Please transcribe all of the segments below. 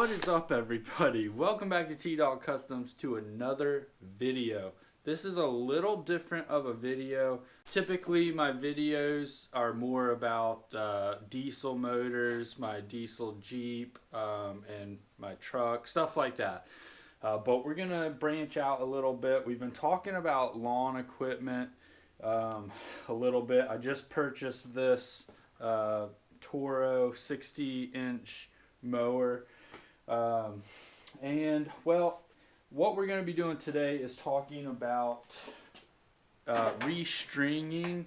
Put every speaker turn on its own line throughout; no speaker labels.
What is up, everybody? Welcome back to T-Dog Customs to another video. This is a little different of a video. Typically my videos are more about diesel motors, my diesel Jeep, and my truck, stuff like that. But we're gonna branch out a little bit. We've been talking about lawn equipment a little bit. I just purchased this Toro 60-inch mower. And well, what we're going to be doing today is talking about restringing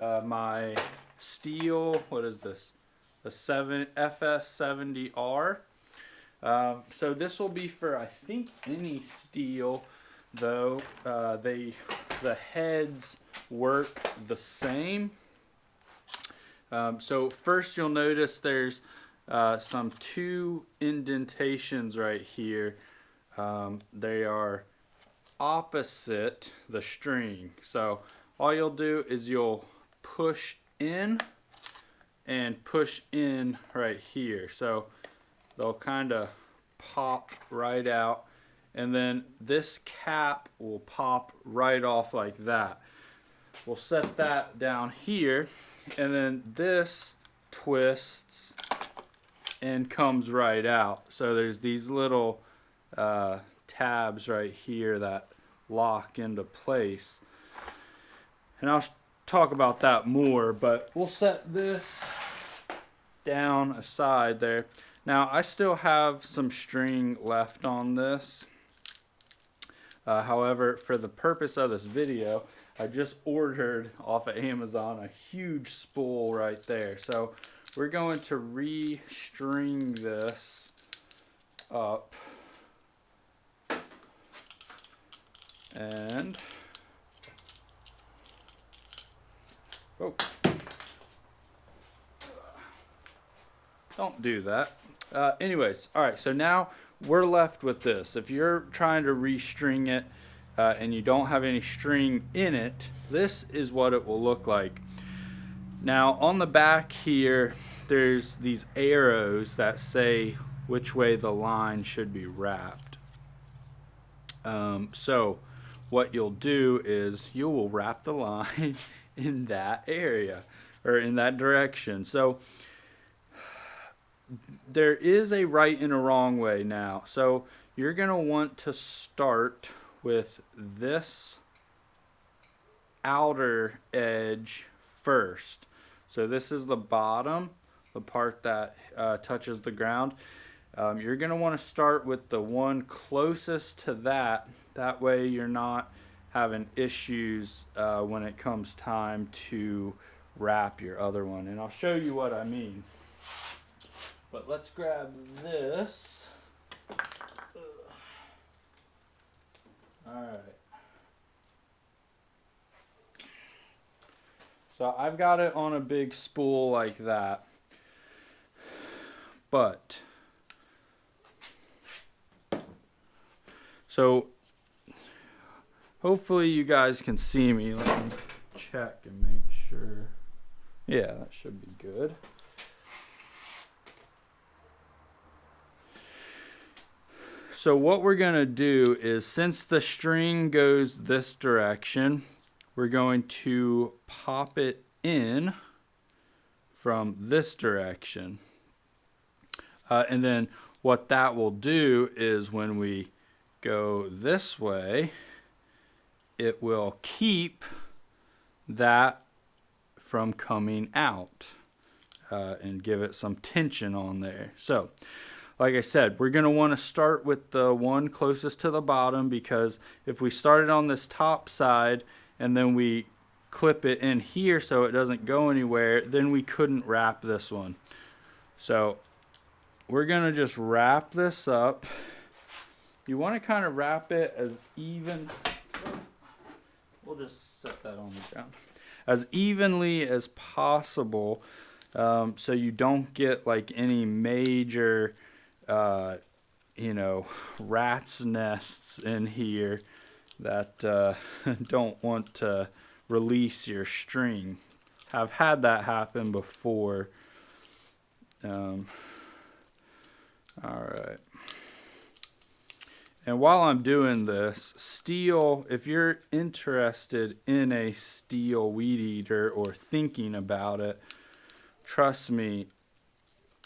my STIHL, what is this, the FS70R. So this will be for, I think, any STIHL, though the heads work the same. So first you'll notice there's some two indentations right here. They are opposite the string. So all you'll do is you'll push in and push in right here. So they'll kind of pop right out, and then this cap will pop right off like that. We'll set that down here, and then this twists and comes right out. So there's these little tabs right here that lock into place, and I'll talk about that more, but we'll set this down aside there. Now I still have some string left on this, however, for the purpose of this video, I just ordered off of Amazon a huge spool right there. So we're going to restring this up, and don't do that. Anyways, all right, so now we're left with this. If you're trying to restring it and you don't have any string in it, this is what it will look like. Now on the back here, there's these arrows that say which way the line should be wrapped. So what you'll do is you will wrap the line in that area, or in that direction. So there is a right and a wrong way now. So you're gonna want to start with this outer edge first. So this is the bottom, the part that touches the ground. You're going to want to start with the one closest to that. That way you're not having issues when it comes time to wrap your other one. And I'll show you what I mean. But let's grab this. Alright. So I've got it on a big spool like that, but so hopefully you guys can see me. Let me check and make sure. Yeah, that should be good. So what we're gonna do is, since the string goes this direction, we're going to pop it in from this direction. And then what that will do is when we go this way, it will keep that from coming out and give it some tension on there. So like I said, we're going to want to start with the one closest to the bottom, because if we started on this top side and then we clip it in here so it doesn't go anywhere, then we couldn't wrap this one. So we're gonna just wrap this up. You want to kind of wrap it as even, we'll just set that on the ground, as evenly as possible, so you don't get like any major you know, rat's nests in here that don't want to release your string. I've had that happen before. All right. And while I'm doing this, STIHL, if you're interested in a STIHL weed eater or thinking about it, trust me,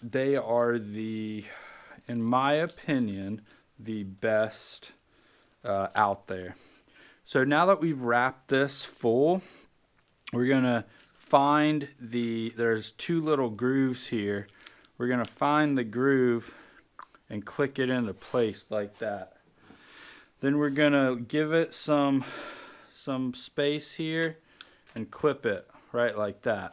they are in my opinion, the best out there. So now that we've wrapped this full, we're gonna find there's two little grooves here. We're gonna find the groove and click it into place like that. Then we're gonna give it some space here and clip it right like that.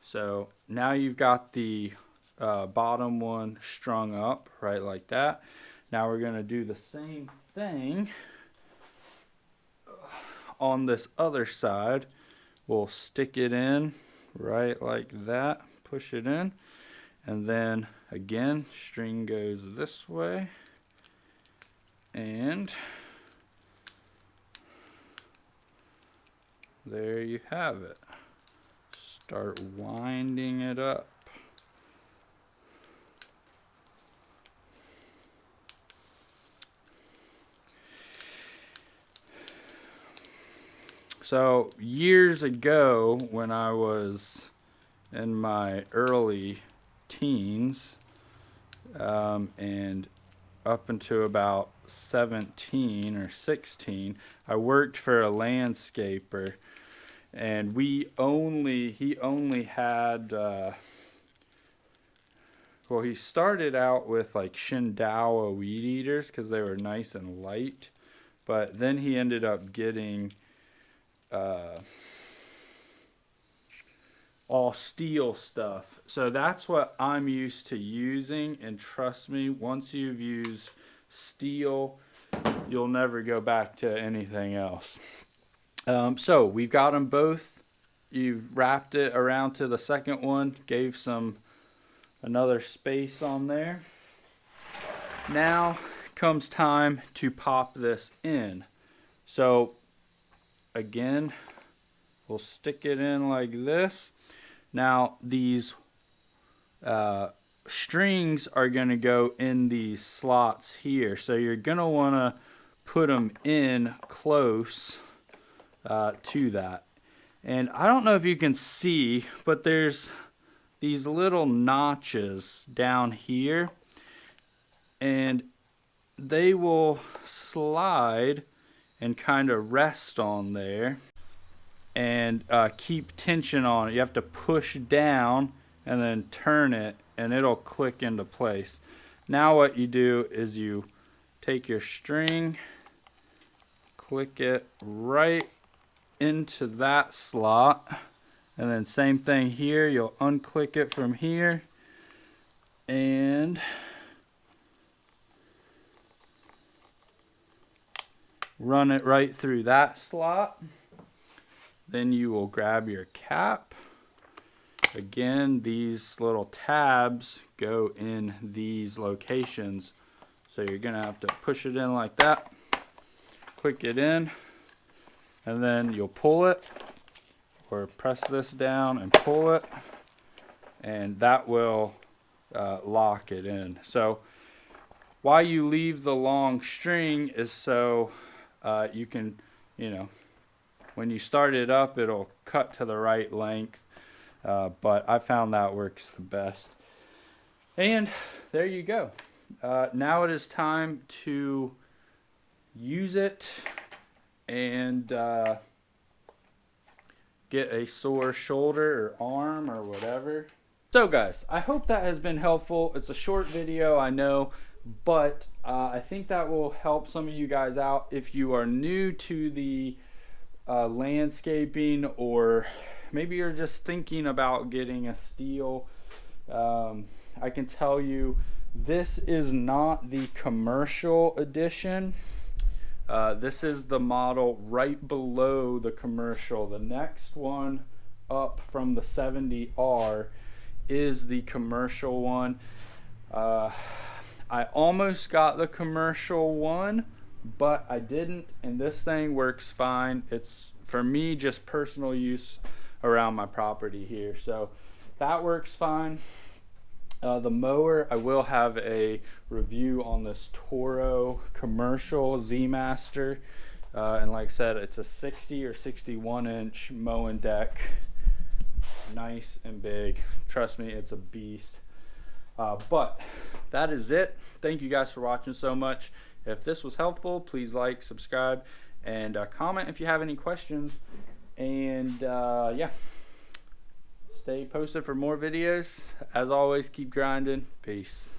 So now you've got the bottom one strung up right like that. Now we're gonna do the same thing on this other side. We'll stick it in right like that, push it in, and then again, string goes this way. And there you have it. Start winding it up. So years ago, when I was in my early teens, and up until about 17 or 16, I worked for a landscaper, and he only had well, he started out with like Shindawa weed eaters because they were nice and light, but then he ended up getting all STIHL stuff. So that's what I'm used to using, and trust me, once you've used STIHL, you'll never go back to anything else. So we've got them both. You've wrapped it around to the second one, gave another space on there. Now comes time to pop this in. So again, we'll stick it in like this. Now these strings are going to go in these slots here, so you're going to want to put them in close to that. And I don't know if you can see, but there's these little notches down here, and they will slide and kind of rest on there and keep tension on it. You have to push down and then turn it, and it'll click into place. Now what you do is you take your string, click it right into that slot, and then same thing here. You'll unclick it from here and run it right through that slot. Then you will grab your cap. Again, these little tabs go in these locations, so you're gonna have to push it in like that, click it in, and then you'll pull it, or press this down and pull it, and that will lock it in. So why you leave the long string is so you can, when you start it up, it'll cut to the right length. But I found that works the best. And there you go. Now it is time to use it and get a sore shoulder or arm or whatever. So guys, I hope that has been helpful. It's a short video, I know, but I think that will help some of you guys out. If you are new to the landscaping, or maybe you're just thinking about getting a STIHL, I can tell you this is not the commercial edition. This is the model right below the commercial. The next one up from the 70R is the commercial one. I almost got the commercial one, but I didn't, and this thing works fine. It's, for me, just personal use around my property here, so that works fine. The mower, I will have a review on this Toro commercial Z Master, and like I said, it's a 60 or 61 inch mowing deck, nice and big. Trust me, it's a beast. But that is it. Thank you guys for watching so much. If this was helpful, please like, subscribe, and comment if you have any questions. And yeah, stay posted for more videos. As always, keep grinding. Peace.